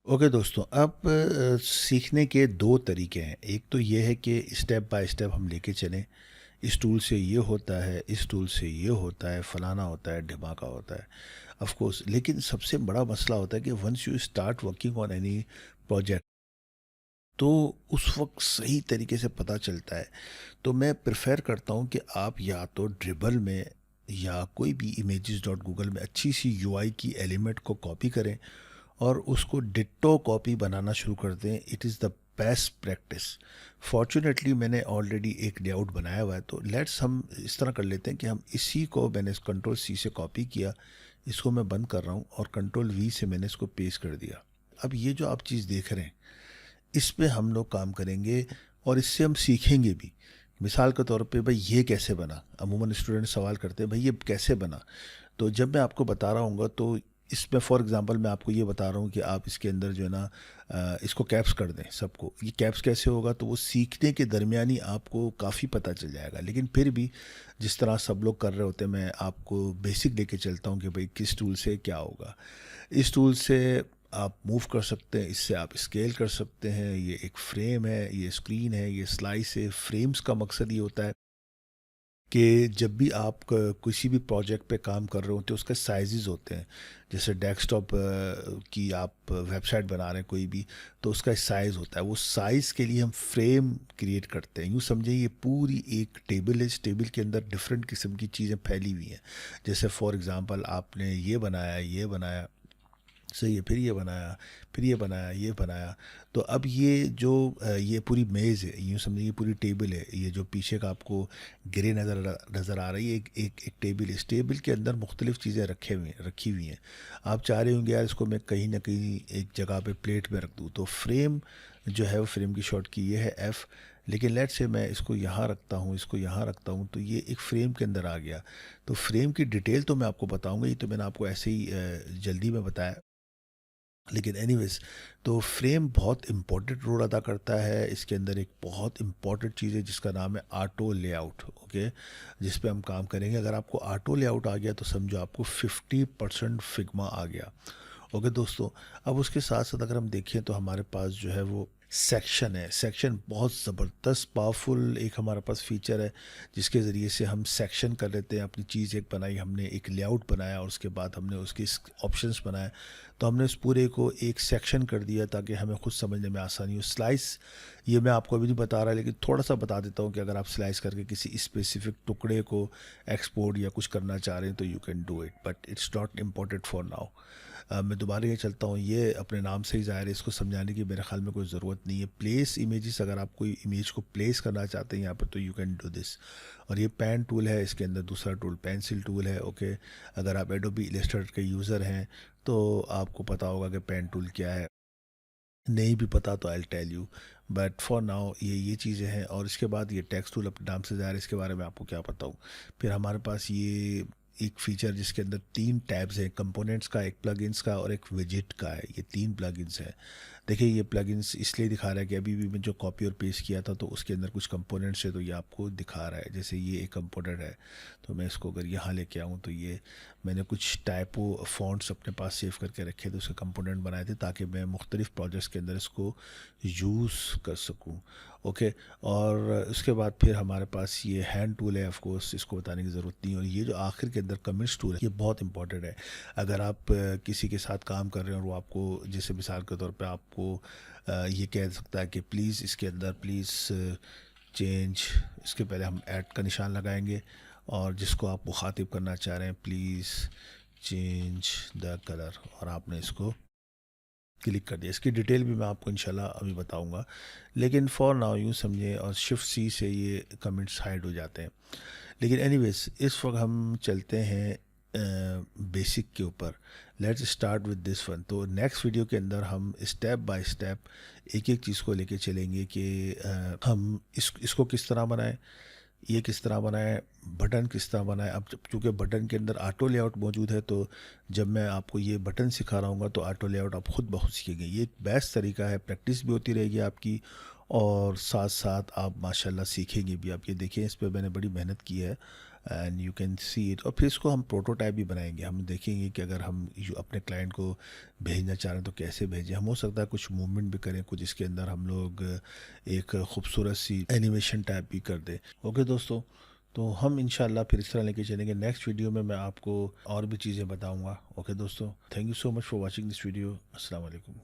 Okay दोस्तों, अब सीखने के दो तरीके हैं। एक तो ये है कि स्टेप बाय स्टेप हम लेके चलें। इस टूल से ये होता है, इस टूल से ये होता है, फलाना होता है, ढिमाका होता है। ऑफ कोर्स, लेकिन सबसे बड़ा मसला होता है कि once you start working on any project, तो उस वक्त सही तरीके से पता चलता है। तो मैं प्रेफर करता हूँ कि आप या तो ड्रिबल में या कोई भी इमेजेस डॉट गूगल में अच्छी सी यूआई की एलिमेंट को कॉपी करें और उसको डिट्टो कॉपी बनाना शुरू कर दें। It is the best practice. Fortunately मैंने ऑलरेडी एक लेआउट बनाया हुआ है, तो लेट्स हम इस तरह कर लेते हैं कि हम इसी को, मैंने कंट्रोल सी से कॉपी किया, इसको मैं बंद कर रहा हूँ और कंट्रोल वी से मैंने इसको पेस्ट कर दिया। अब ये जो आप चीज़ देख रहे हैं, इस पे हम लोग काम करेंगे और इससे हम सीखेंगे भी। मिसाल के तौर पे, भाई ये कैसे बना, अमूमन स्टूडेंट सवाल करते हैं भाई ये कैसे बना। तो जब मैं आपको बता रहा हूँ तो इसमें फॉर एग्जांपल मैं आपको ये बता रहा हूँ कि आप इसके अंदर जो है ना, इसको कैप्स कर दें सबको। ये कैप्स कैसे होगा, तो वो सीखने के दरमियान ही आपको काफ़ी पता चल जाएगा। लेकिन फिर भी जिस तरह सब लोग कर रहे होते हैं, मैं आपको बेसिक लेके चलता हूँ कि भाई किस टूल से क्या होगा। इस टूल से आप मूव कर सकते हैं, इससे आप स्केल कर सकते हैं। ये एक फ्रेम है, ये स्क्रीन है, ये स्लाइस है। फ्रेम्स का मकसद ये होता है कि जब भी आप किसी भी प्रोजेक्ट पे काम कर रहे होते हैं, उसके साइजेस होते हैं। जैसे डेस्कटॉप की आप वेबसाइट बना रहे हैं कोई भी, तो उसका साइज़ होता है। वो साइज़ के लिए हम फ्रेम क्रिएट करते हैं। यूँ समझिए ये पूरी एक टेबल है। इस टेबल के अंदर डिफरेंट किस्म की चीज़ें फैली हुई हैं। जैसे फॉर एग्ज़ाम्पल आपने ये बनाया, सही है, फिर ये बनाया, फिर ये बनाया, ये बनाया। तो अब ये जो ये पूरी मेज़ है, यूँ समझिए पूरी टेबल है। ये जो पीछे का आपको ग्रे नज़र आ रही है, एक टेबल। इस टेबल के अंदर मुख्तलिफ़ चीज़ें रखी हुई हैं। आप चाह रहे होंगे यार इसको मैं कहीं ना कहीं एक जगह पे प्लेट में रख दूँ, तो फ्रेम जो है वो फ्रेम की शॉर्ट की ये है एफ़। लेकिन लेट से मैं इसको यहाँ रखता हूँ, इसको यहाँ रखता हूँ, तो ये एक फ्रेम के अंदर आ गया। तो फ्रेम की डिटेल तो मैं आपको बताऊँगा, ये तो मैंने आपको ऐसे ही जल्दी में बताया। लेकिन एनीवेज, तो फ्रेम बहुत इम्पोर्टेंट रोल अदा करता है। इसके अंदर एक बहुत इम्पोर्टेंट चीज़ है जिसका नाम है ऑटो लेआउट। ओके, जिस पे हम काम करेंगे। अगर आपको ऑटो लेआउट आ गया तो समझो आपको 50% फिग्मा आ गया। ओके दोस्तों, अब उसके साथ साथ अगर हम देखें तो हमारे पास जो है वो सेक्शन है। सेक्शन बहुत ज़बरदस्त पावरफुल एक हमारे पास फीचर है, जिसके ज़रिए से हम सेक्शन कर लेते हैं। अपनी चीज़ एक बनाई हमने, एक लेआउट बनाया और उसके बाद हमने उसके ऑप्शंस बनाए, तो हमने उस पूरे को एक सेक्शन कर दिया ताकि हमें खुद समझने में आसानी हो। स्लाइस, ये मैं आपको अभी नहीं बता रहा, लेकिन थोड़ा सा बता देता हूँ कि अगर आप स्लाइस करके किसी स्पेसिफिक टुकड़े को एक्सपोर्ट या कुछ करना चाह रहे हैं तो you can do it, but it's not important for now. मैं दोबारा ये चलता हूँ। ये अपने नाम से ही ज़ाहिर है, इसको समझाने की मेरे ख्याल में कोई ज़रूरत नहीं है। प्लेस इमेजेस, अगर आप कोई इमेज को प्लेस करना चाहते हैं यहाँ पर, तो यू कैन डू दिस। और ये पेन टूल है, इसके अंदर दूसरा टूल पेंसिल टूल है। ओके, अगर आप एडोबी इलस्ट्रेटर के यूज़र हैं तो आपको पता होगा कि पेन टूल क्या है। नहीं भी पता तो I tell you, but for now ये चीज़ें हैं। और इसके बाद ये टेक्स्ट टूल अपने नाम से ज़ाहिर है, इसके बारे में आपको क्या पता हो। फिर हमारे पास ये एक फीचर जिसके अंदर तीन टैब्स हैं, कंपोनेंट्स का, एक प्लगइन्स का और एक विजिट का है। ये तीन प्लगइन्स हैं। देखिए ये प्लगइन्स इसलिए दिखा रहा है कि अभी भी मैं जो कॉपी और पेस्ट किया था तो उसके अंदर कुछ कंपोनेंट्स है, तो ये आपको दिखा रहा है। जैसे ये एक कंपोनेंट है, तो मैं इसको अगर यहाँ लेके आऊँ तो ये मैंने कुछ टाइपो फॉन्ट्स अपने पास सेव करके रखे थे, उसके कंपोनेंट बनाए थे ताकि मैं मुख्तलिफ़ प्रोजेक्ट्स के अंदर इसको यूज़ कर सकूँ। ओके, और उसके बाद फिर हमारे पास ये हैंड टूल है। ऑफ कोर्स इसको बताने की ज़रूरत नहीं है। और ये जो आखिर के अंदर कमेंट्स टूल है, ये बहुत इंपॉर्टेंट है। अगर आप किसी के साथ काम कर रहे हैं और वो आपको, जैसे मिसाल के तौर पे आपको ये कह सकता है कि प्लीज़ इसके अंदर प्लीज़ चेंज, इसके पहले हम ऐड का निशान लगाएंगे, और जिसको आप मुखातिब करना चाह रहे हैं, प्लीज़ चेंज द कलर, और आपने इसको क्लिक कर दिया। इसकी डिटेल भी मैं आपको इंशाल्लाह अभी बताऊंगा, लेकिन फॉर नाउ यूँ समझें, और शिफ्ट सी से ये कमेंट्स हाइड हो जाते हैं। लेकिन एनीवेज, इस वक्त हम चलते हैं बेसिक के ऊपर। Let's start with this one. तो नेक्स्ट वीडियो के अंदर हम स्टेप बाय स्टेप एक एक चीज़ को लेके चलेंगे कि हम इसको किस तरह बनाएं, ये किस तरह बनाएं, बटन किस तरह बनाएं। अब चूँकि बटन के अंदर ऑटो लेआउट मौजूद है, तो जब मैं आपको ये बटन सिखा रहा हूँ तो ऑटो लेआउट आप खुद ब खुद सीखेंगे। ये एक बेस्ट तरीका है, प्रैक्टिस भी होती रहेगी आपकी, और साथ साथ आप माशाल्लाह सीखेंगे भी। आप ये देखिए, इस पर मैंने बड़ी मेहनत की है। And you can see it. और फिर इसको हम प्रोटोटाइप भी बनाएंगे, हम देखेंगे कि अगर हम अपने क्लाइंट को भेजना चाह रहे हैं तो कैसे भेजें। हम हो सकता है कुछ मूवमेंट भी करें, कुछ इसके अंदर हम लोग एक खूबसूरत सी एनिमेशन टाइप भी कर दें। ओके दोस्तों, तो हम इंशाल्लाह फिर इस तरह लेके चलेंगे। नेक्स्ट वीडियो में मैं आपको और भी चीज़ें बताऊंगा। ओके दोस्तों, thank you so much for watching this video. अस्सलाम वालेकुम।